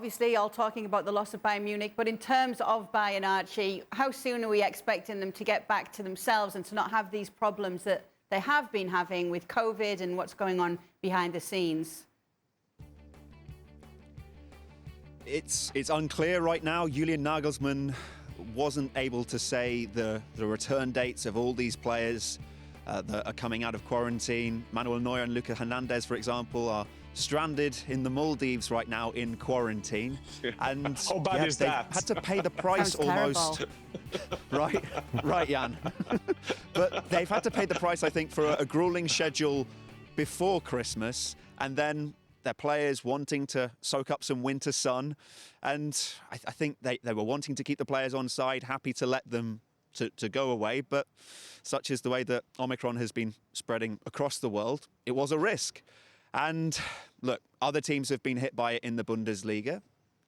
Obviously, all talking about the loss of Bayern Munich, but in terms of Bayern, Archie, how soon are we expecting them to get back to themselves and to not have these problems that they have been having with COVID and what's going on behind the scenes? It's unclear right now. Julian Nagelsmann wasn't able to say the return dates of all these players that are coming out of quarantine. Manuel Neuer and Lucas Hernandez, for example, are stranded in the Maldives right now in quarantine. And how bad is that? Had to pay the price almost. Right, Jan. But they've had to pay the price, I think, for a grueling schedule before Christmas, and then their players wanting to soak up some winter sun. And I think they were wanting to keep the players on side, happy to let them to go away. But such is the way that Omicron has been spreading across the world, it was a risk. And look, other teams have been hit by it in the Bundesliga.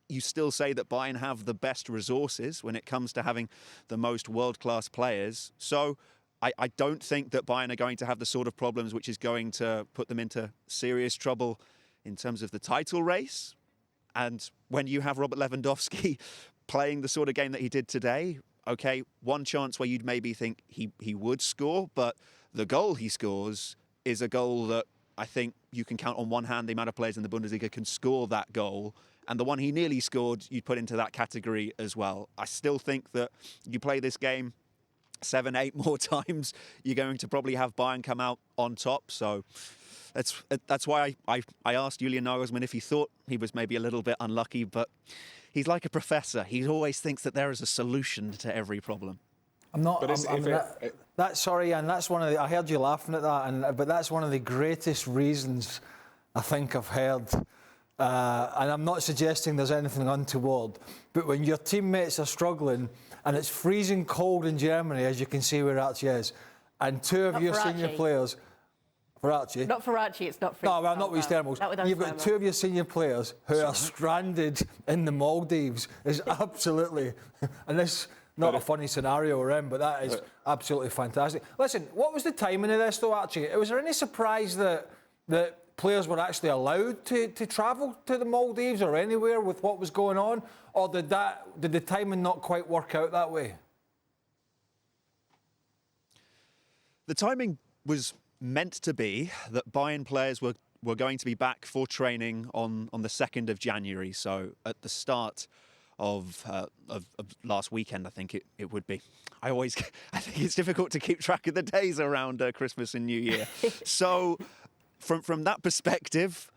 You still say that Bayern have the best resources when it comes to having the most world-class players. So I don't think that Bayern are going to have the sort of problems which is going to put them into serious trouble in terms of the title race. And when you have Robert Lewandowski playing the sort of game that he did today, okay, one chance where you'd maybe think he would score, but the goal he scores is a goal that I think you can count on one hand the amount of players in the Bundesliga can score that goal. And the one he nearly scored, you'd put into that category as well. I still think that you play this game 7, 8 more times, you're going to probably have Bayern come out on top. So that's why I asked Julian Nagelsmann if he thought he was maybe a little bit unlucky, but he's like a professor. He always thinks that there is a solution to every problem. I'm not. Sorry, Ian. That's one of the. I heard you laughing at that, but that's one of the greatest reasons I think I've heard. And I'm not suggesting there's anything untoward, but when your teammates are struggling and it's freezing cold in Germany, as you can see where Archie is, and two of your senior players. For Archie? Not for Archie, it's not freezing. No, well, not with thermals. You've got two of your senior players who are stranded in the Maldives. Is absolutely, and this. Not a funny scenario we're in, but that is absolutely fantastic. Listen, what was the timing of this, though, Archie? Was there any surprise that players were actually allowed to travel to the Maldives or anywhere with what was going on? Or did the timing not quite work out that way? The timing was meant to be that Bayern players were going to be back for training on the 2nd of January, so at the start of last weekend, I think it would be. I think it's difficult to keep track of the days around Christmas and New Year. So from that perspective,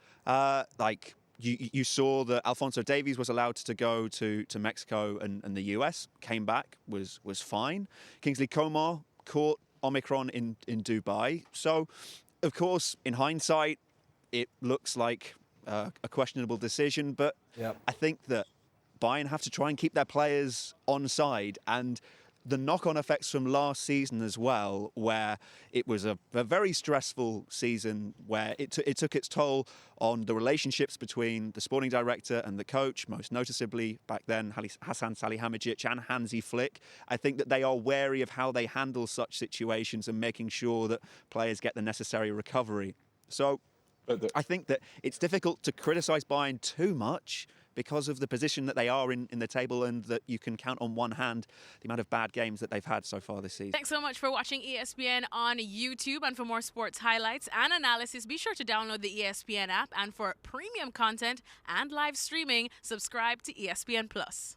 you saw that Alphonso Davies was allowed to go to Mexico and the US, came back, was fine. Kingsley Coman caught Omicron in Dubai. So, of course, in hindsight, it looks like a questionable decision, but I think that Bayern have to try and keep their players on side, and the knock-on effects from last season as well, where it was a very stressful season where it took its toll on the relationships between the sporting director and the coach, most noticeably back then Hasan Salihamidzic and Hansi Flick. I think that they are wary of how they handle such situations and making sure that players get the necessary recovery. So I think that it's difficult to criticise Bayern too much because of the position that they are in the table, and that you can count on one hand the amount of bad games that they've had so far this season. Thanks so much for watching ESPN on YouTube. And for more sports highlights and analysis, be sure to download the ESPN app. And for premium content and live streaming, subscribe to ESPN Plus.